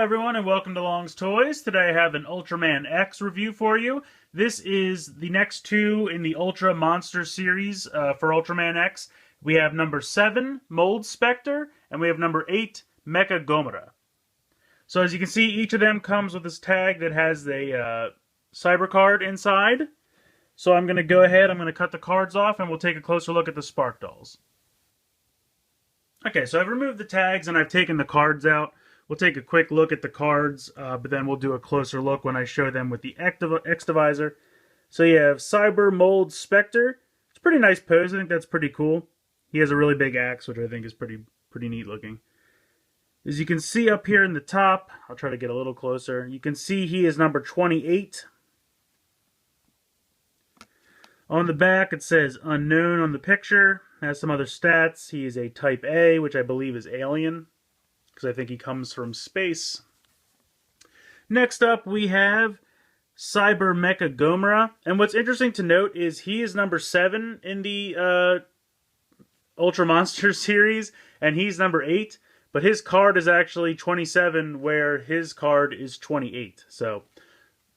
everyone, and welcome to Long's Toys. Today I have an Ultraman X review for you. This is the next two in the Ultra Monster series for Ultraman X. We have number 7, Mold Specter, and we have number 8, Mecha Gomora. So as you can see, each of them comes with this tag that has a cyber card inside. So I'm going to go ahead, I'm going to cut the cards off, and we'll take a closer look at the Spark Dolls. Okay, so I've removed the tags and I've taken the cards out. We'll take a quick look at the cards, but then we'll do a closer look when I show them with the X-Divisor. So you have Cyber Mold Specter. It's a pretty nice pose. I think that's pretty cool. He has a really big axe, which I think is pretty neat looking. As you can see up here in the top, I'll try to get a little closer. You can see he is number 28. On the back, it says unknown on the picture. Has some other stats. He is a Type A, which I believe is alien, because I think he comes from space. Next up, we have Cyber Mecha Gomora. And what's interesting to note is he is number 7 in the Ultra Monster series, and he's number 8. But his card is actually 27, where his card is 28. So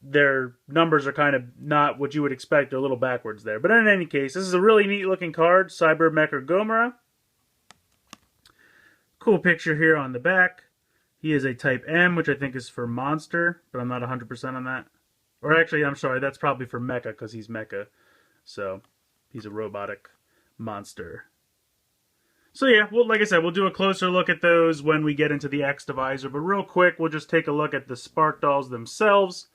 their numbers are kind of not what you would expect. They're a little backwards there. But in any case, this is a really neat looking card, Cyber Mecha Gomora. Cool picture here on the back. He is a Type M, which I think is for Monster, but I'm not 100% on that. Or actually, I'm sorry, that's probably for Mecha, because he's Mecha. So, he's a robotic monster. So yeah, well, like I said, we'll do a closer look at those when we get into the X-Divisor. But real quick, we'll just take a look at the Spark Dolls themselves.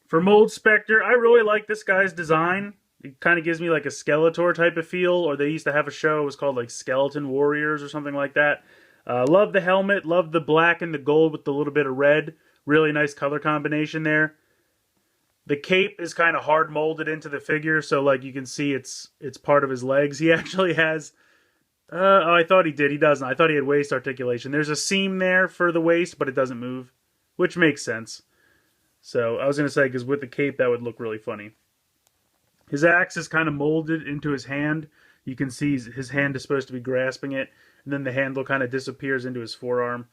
For Mold Specter, I really like this guy's design. It kind of gives me like a Skeletor type of feel, or they used to have a show, it was called like Skeleton Warriors or something like that. Love the helmet, love the black and the gold with a little bit of red. Really nice color combination there. The cape is kind of hard molded into the figure, so like you can see it's part of his legs. He actually has, oh, I thought he did, he doesn't. I thought he had waist articulation. There's a seam there for the waist, but it doesn't move, which makes sense. So I was going to say, because with the cape that would look really funny. His axe is kind of molded into his hand. You can see his hand is supposed to be grasping it, and then the handle kind of disappears into his forearm.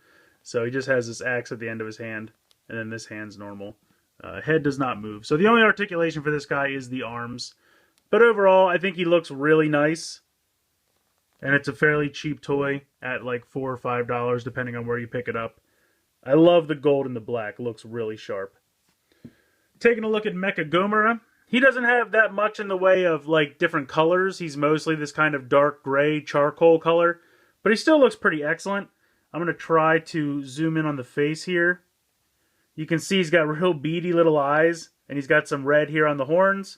So he just has this axe at the end of his hand, and then this hand's normal. Head does not move. So the only articulation for this guy is the arms. But overall, I think he looks really nice. And it's a fairly cheap toy at like $4 or $5, depending on where you pick it up. I love the gold and the black. It looks really sharp. Taking a look at Mecha Gomora. He doesn't have that much in the way of like different colors. He's mostly this kind of dark gray charcoal color, but he still looks pretty excellent. I'm going to try to zoom in on the face here. You can see he's got real beady little eyes, and he's got some red here on the horns,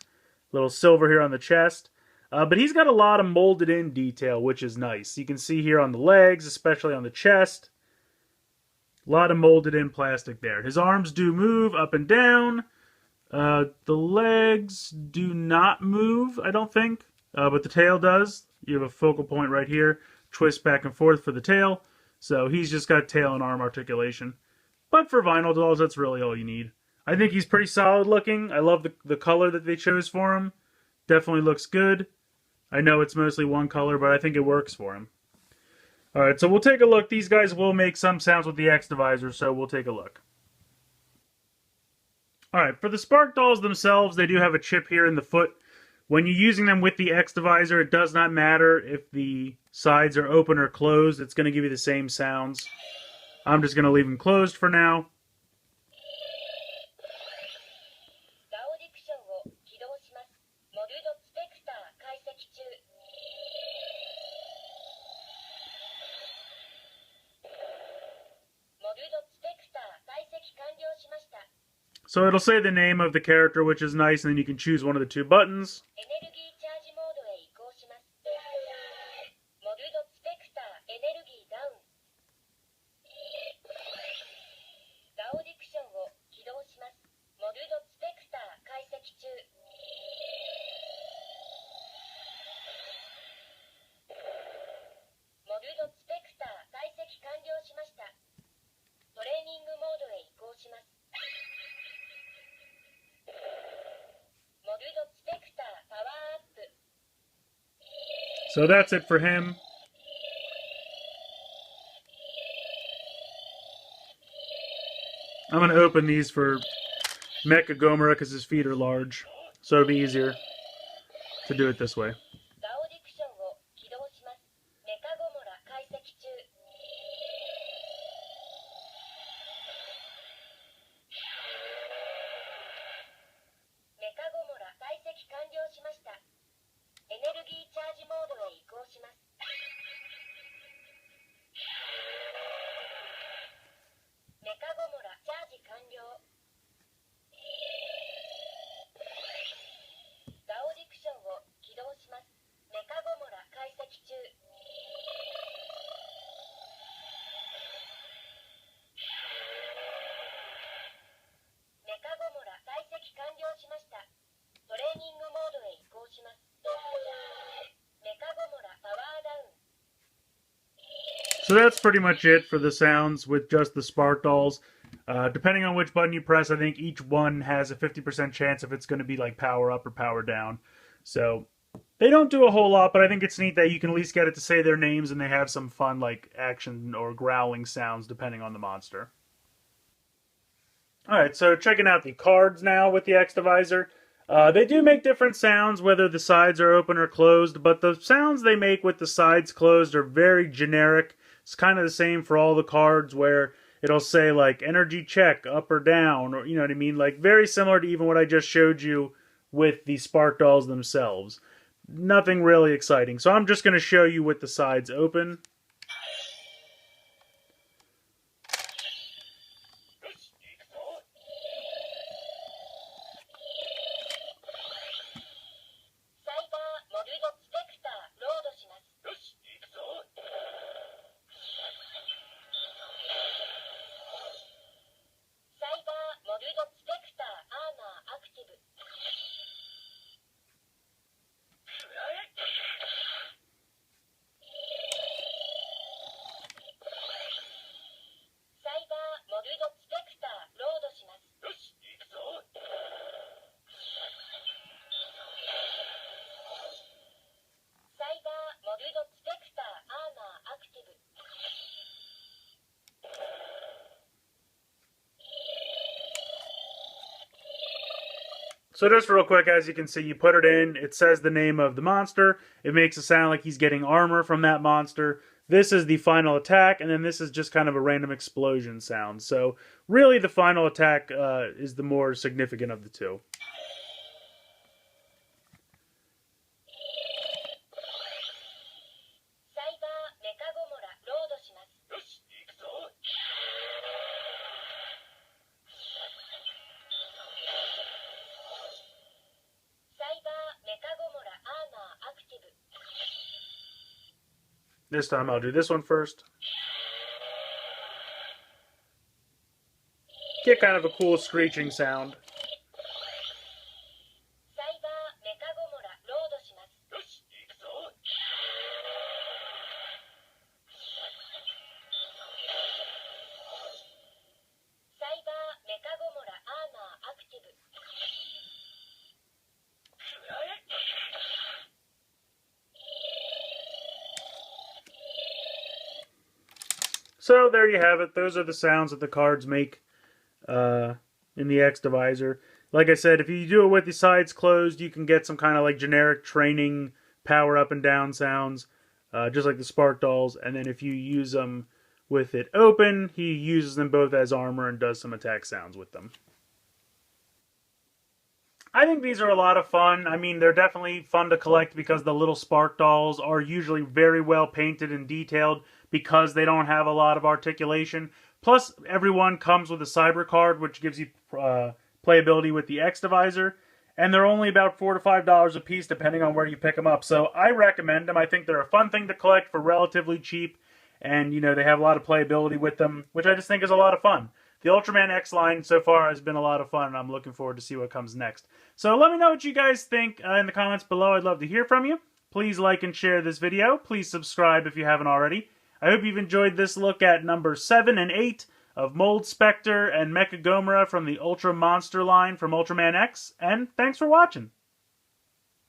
little silver here on the chest. But he's got a lot of molded in detail, which is nice. You can see here on the legs, especially on the chest, a lot of molded in plastic there. His arms do move up and down. The legs do not move, I don't think, but the tail does. You have a focal point right here, twist back and forth for the tail, so he's just got tail and arm articulation. But for vinyl dolls, that's really all you need. I think he's pretty solid looking. I love the color that they chose for him. Definitely looks good. I know it's mostly one color, but I think it works for him. Alright, so we'll take a look. These guys will make some sounds with the X-Divisor, so we'll take a look. Alright, for the Spark Dolls themselves, they do have a chip here in the foot. When you're using them with the X-Divisor, it does not matter if the sides are open or closed. It's going to give you the same sounds. I'm just going to leave them closed for now. So it'll say the name of the character, which is nice, and then you can choose one of the two buttons. So that's it for him. I'm going to open these for Mecha Gomora because his feet are large. So it'll be easier to do it this way. So that's pretty much it for the sounds with just the spark dolls. Depending on which button you press, I think each one has a 50% chance if it's going to be like power up or power down. So they don't do a whole lot, but I think it's neat that you can at least get it to say their names and they have some fun like action or growling sounds depending on the monster. Alright, so checking out the cards now with the X-Visor. They do make different sounds whether the sides are open or closed, but the sounds they make with the sides closed are very generic. It's kind of the same for all the cards where it'll say like energy check up or down, or you know what I mean? Like very similar to even what I just showed you with the spark dolls themselves. Nothing really exciting. So I'm just going to show you with the sides open. So just real quick, as you can see, you put it in, it says the name of the monster, it makes it sound like he's getting armor from that monster. This is the final attack, and then this is just kind of a random explosion sound. So really the final attack is the more significant of the two. This time I'll do this one first. Get kind of a cool screeching sound. So there you have it. Those are the sounds that the cards make in the X-Visor. Like I said, if you do it with the sides closed, you can get some kind of like generic training power up and down sounds, just like the Spark Dolls. And then if you use them with it open, he uses them both as armor and does some attack sounds with them. I think these are a lot of fun. I mean, they're definitely fun to collect because the little Spark Dolls are usually very well painted and detailed because they don't have a lot of articulation. Plus, everyone comes with a Cyber card, which gives you playability with the X-Visor. And they're only about $4 to $5 a piece, depending on where you pick them up. So I recommend them. I think they're a fun thing to collect for relatively cheap. And, you know, they have a lot of playability with them, which I just think is a lot of fun. The Ultraman X line so far has been a lot of fun, and I'm looking forward to see what comes next. So let me know what you guys think in the comments below. I'd love to hear from you. Please like and share this video. Please subscribe if you haven't already. I hope you've enjoyed this look at number 7 and 8 of Mold Specter and Mecha Gomora from the Ultra Monster line from Ultraman X, and thanks for watching.